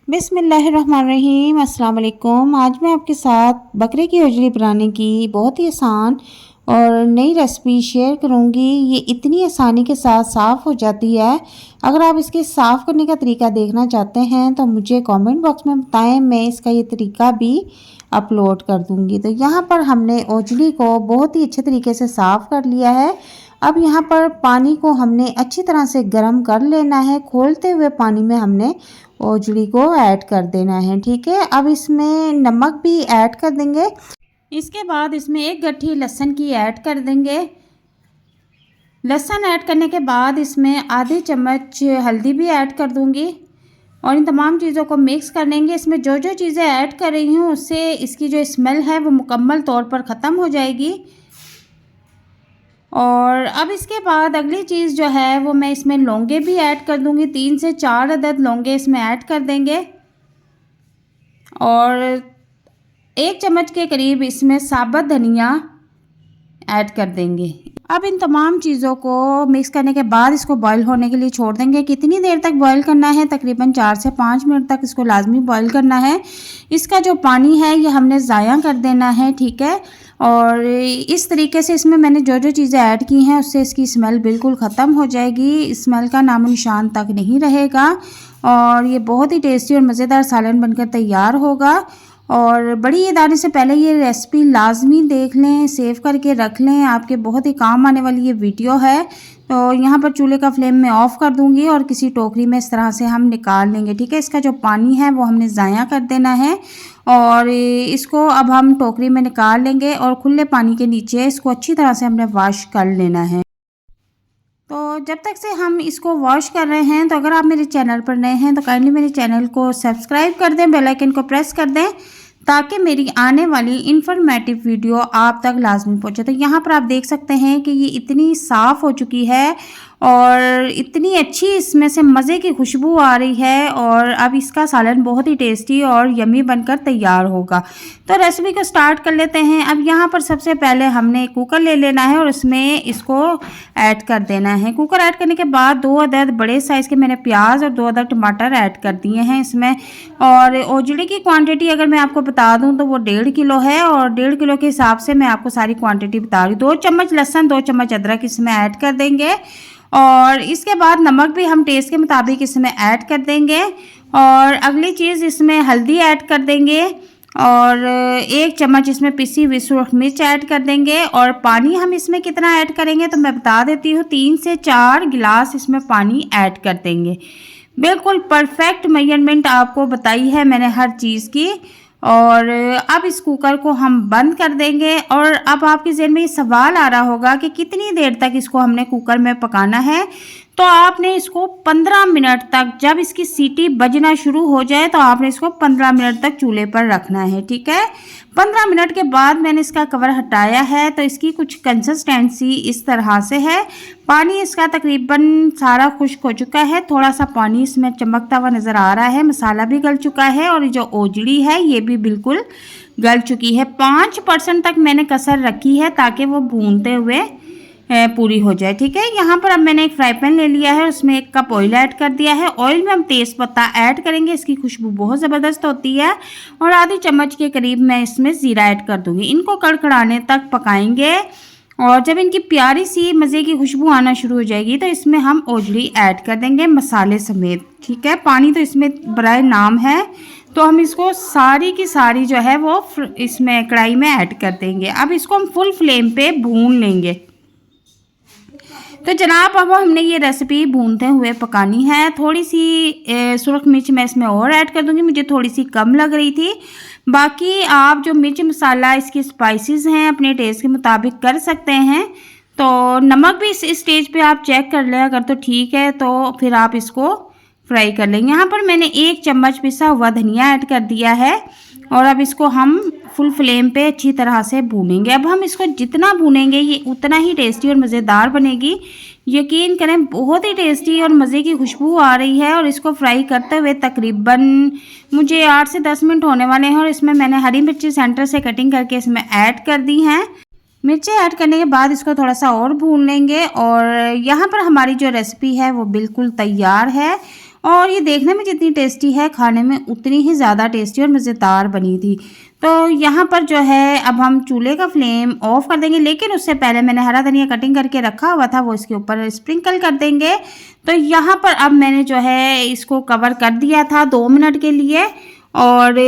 बिस्मिल्लाहिर्रहमानिर्रहीम अस्सलाम वालेकुम। आज मैं आपके साथ बकरे की होजरी बनाने की बहुत ही आसान और नई रेसिपी शेयर करूंगी। ये इतनी आसानी के साथ साफ़ हो जाती है। अगर आप इसके साफ़ करने का तरीका देखना चाहते हैं तो मुझे कमेंट बॉक्स में बताएं, मैं इसका ये तरीका भी अपलोड कर दूंगी। तो यहाँ पर हमने ओजली को बहुत ही अच्छे तरीके से साफ़ कर लिया है। अब यहाँ पर पानी को हमने अच्छी तरह से गर्म कर लेना है। खोलते हुए पानी में हमने ओजड़ी को ऐड कर देना है। ठीक है, अब इसमें नमक भी ऐड कर देंगे। इसके बाद इसमें एक गट्ठी लहसुन की ऐड कर देंगे। लहसुन ऐड करने के बाद इसमें आधे चम्मच हल्दी भी ऐड कर दूंगी और इन तमाम चीज़ों को मिक्स कर लेंगे। इसमें जो जो चीज़ें ऐड कर रही हूँ उससे इसकी जो स्मेल है वो मुकम्मल तौर पर ख़त्म हो जाएगी। और अब इसके बाद अगली चीज़ जो है वो मैं इसमें लौंगे भी ऐड कर दूंगी। 3 से 4 अदद लौंगे इसमें ऐड कर देंगे और 1 चम्मच के करीब इसमें साबुत धनिया ऐड कर देंगे। अब इन तमाम चीज़ों को मिक्स करने के बाद इसको बॉईल होने के लिए छोड़ देंगे। कितनी देर तक बॉईल करना है? तकरीबन 4 से 5 मिनट तक इसको लाजमी बॉईल करना है। इसका जो पानी है ये हमने ज़ाया कर देना है। ठीक है, और इस तरीके से इसमें मैंने जो जो चीज़ें ऐड की हैं उससे इसकी स्मेल बिल्कुल ख़त्म हो जाएगी। स्मेल का नामो निशान तक नहीं रहेगा और ये बहुत ही टेस्टी और मज़ेदार सालन बनकर तैयार होगा। और बड़ी ईद आने से पहले ये रेसिपी लाजमी देख लें, सेव करके रख लें, आपके बहुत ही काम आने वाली ये वीडियो है। तो यहाँ पर चूल्हे का फ्लेम मैं ऑफ़ कर दूँगी और किसी टोकरी में इस तरह से हम निकाल लेंगे। ठीक है, इसका जो पानी है वो हमने ज़ाया कर देना है और इसको अब हम टोकरी में निकाल लेंगे और खुले पानी के नीचे इसको अच्छी तरह से हमने वॉश कर लेना है। तो जब तक से हम इसको वॉश कर रहे हैं, तो अगर आप मेरे चैनल पर नए हैं तो काइंडली मेरे चैनल को सब्सक्राइब कर दें, बेल आइकन को प्रेस कर दें ताकि मेरी आने वाली इन्फॉर्मेटिव वीडियो आप तक लाजमी पहुंचे। तो यहाँ पर आप देख सकते हैं कि ये इतनी साफ़ हो चुकी है और इतनी अच्छी इसमें से मज़े की खुशबू आ रही है और अब इसका सालन बहुत ही टेस्टी और यमी बनकर तैयार होगा। तो रेसिपी को स्टार्ट कर लेते हैं। अब यहाँ पर सबसे पहले हमने कुकर ले लेना है और उसमें इसको ऐड कर देना है। कुकर ऐड करने के बाद 2 अदद बड़े साइज़ के मैंने प्याज और 2 अदद टमाटर ऐड कर दिए हैं इसमें। और ओजड़ी की क्वांटिटी अगर मैं आपको बता दूं तो वो 1.5 किलो है और 1.5 किलो के हिसाब से मैं आपको सारी क्वांटिटी बता रही हूँ। 2 चम्मच लहसुन, 2 चम्मच अदरक इसमें ऐड कर देंगे और इसके बाद नमक भी हम टेस्ट के मुताबिक इसमें ऐड कर देंगे। और अगली चीज़ इसमें हल्दी ऐड कर देंगे और 1 चम्मच इसमें पिसी हुई सुरख मिर्च ऐड कर देंगे। और पानी हम इसमें कितना ऐड करेंगे तो मैं बता देती हूँ, 3 से 4 गिलास इसमें पानी ऐड कर देंगे। बिल्कुल परफेक्ट मेजरमेंट आपको बताई है मैंने हर चीज़ की। और अब इस कुकर को हम बंद कर देंगे। और अब आपके ज़हन में ये सवाल आ रहा होगा कि कितनी देर तक इसको हमने कुकर में पकाना है। तो आपने इसको 15 मिनट तक, जब इसकी सीटी बजना शुरू हो जाए तो आपने इसको 15 मिनट तक चूल्हे पर रखना है। ठीक है, 15 मिनट के बाद मैंने इसका कवर हटाया है तो इसकी कुछ कंसिस्टेंसी इस तरह से है। पानी इसका तकरीबन सारा खुश्क हो चुका है, थोड़ा सा पानी इसमें चमकता हुआ नज़र आ रहा है। मसाला भी गल चुका है और जो ओजड़ी है ये भी बिल्कुल गल चुकी है। 5% तक मैंने कसर रखी है ताकि वो भूनते हुए पूरी हो जाए। ठीक है, यहाँ पर अब मैंने एक फ्राई पैन ले लिया है, उसमें 1 कप ऑयल ऐड कर दिया है। ऑयल में हम तेज़ पत्ता ऐड करेंगे, इसकी खुशबू बहुत ज़बरदस्त होती है। और आधी चम्मच के करीब मैं इसमें ज़ीरा ऐड कर दूँगी। इनको कड़कड़ाने तक पकाएंगे और जब इनकी प्यारी सी मज़े की खुशबू आना शुरू हो जाएगी तो इसमें हम ओजड़ी ऐड कर देंगे मसाले समेत। ठीक है, पानी तो इसमें बराए नाम है, तो हम इसको सारी की सारी जो है वो इसमें कढ़ाई में ऐड कर देंगे। अब इसको हम फुल फ्लेम पे भून लेंगे। तो जनाब अब हमने ये रेसिपी भूनते हुए पकानी है। थोड़ी सी सुरख मिर्च मैं इसमें और ऐड कर दूंगी, मुझे थोड़ी सी कम लग रही थी। बाकी आप जो मिर्च मसाला इसकी स्पाइसेस हैं अपने टेस्ट के मुताबिक कर सकते हैं। तो नमक भी इस स्टेज पे आप चेक कर लें, अगर तो ठीक है तो फिर आप इसको फ्राई कर लेंगे। यहाँ पर मैंने 1 चम्मच पिसा हुआ धनिया ऐड कर दिया है और अब इसको हम फुल फ्लेम पे अच्छी तरह से भूनेंगे। अब हम इसको जितना भूनेंगे ये उतना ही टेस्टी और मज़ेदार बनेगी। यकीन करें बहुत ही टेस्टी और मज़े की खुशबू आ रही है। और इसको फ्राई करते हुए तकरीबन मुझे 8 से 10 मिनट होने वाले हैं। और इसमें मैंने हरी मिर्ची सेंटर से कटिंग करके इसमें ऐड कर दी हैं। मिर्ची ऐड करने के बाद इसको थोड़ा सा और भून लेंगे और यहाँ पर हमारी जो रेसिपी है वो बिल्कुल तैयार है। और ये देखने में जितनी टेस्टी है, खाने में उतनी ही ज़्यादा टेस्टी और मज़ेदार बनी थी। तो यहाँ पर जो है अब हम चूल्हे का फ्लेम ऑफ कर देंगे, लेकिन उससे पहले मैंने हरा धनिया कटिंग करके रखा हुआ था, वो इसके ऊपर स्प्रिंकल कर देंगे। तो यहाँ पर अब मैंने जो है इसको कवर कर दिया था 2 मिनट के लिए। और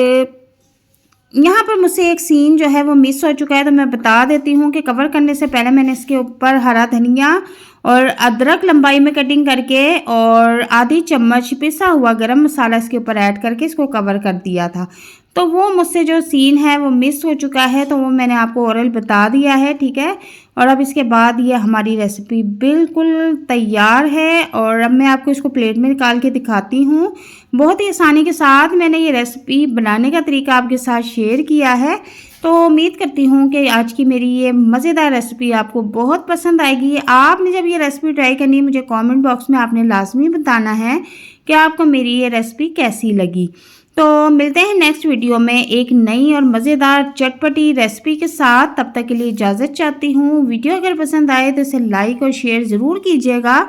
यहाँ पर मुझसे एक सीन जो है वो मिस हो चुका है, तो मैं बता देती हूँ कि कवर करने से पहले मैंने इसके ऊपर हरा धनिया और अदरक लंबाई में कटिंग करके और आधी चम्मच पिसा हुआ गरम मसाला इसके ऊपर ऐड करके इसको कवर कर दिया था। तो वो मुझसे जो सीन है वो मिस हो चुका है, तो वो मैंने आपको ओरल बता दिया है, ठीक है। और अब इसके बाद ये हमारी रेसिपी बिल्कुल तैयार है और अब मैं आपको इसको प्लेट में निकाल के दिखाती हूँ। बहुत ही आसानी के साथ मैंने ये रेसिपी बनाने का तरीका आपके साथ शेयर किया है। तो उम्मीद करती हूँ कि आज की मेरी ये मज़ेदार रेसिपी आपको बहुत पसंद आएगी। आपने जब ये रेसिपी ट्राई करनी है, मुझे कमेंट बॉक्स में आपने लाजमी बताना है कि आपको मेरी ये रेसिपी कैसी लगी। तो मिलते हैं नेक्स्ट वीडियो में एक नई और मज़ेदार चटपटी रेसिपी के साथ। तब तक के लिए इजाज़त चाहती हूँ। वीडियो अगर पसंद आए तो इसे लाइक और शेयर ज़रूर कीजिएगा,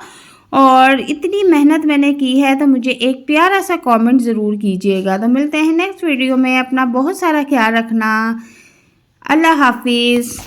और इतनी मेहनत मैंने की है तो मुझे एक प्यारा सा कमेंट ज़रूर कीजिएगा। तो मिलते हैं नेक्स्ट वीडियो में। अपना बहुत सारा ख्याल रखना। अल्लाह हाफिज़।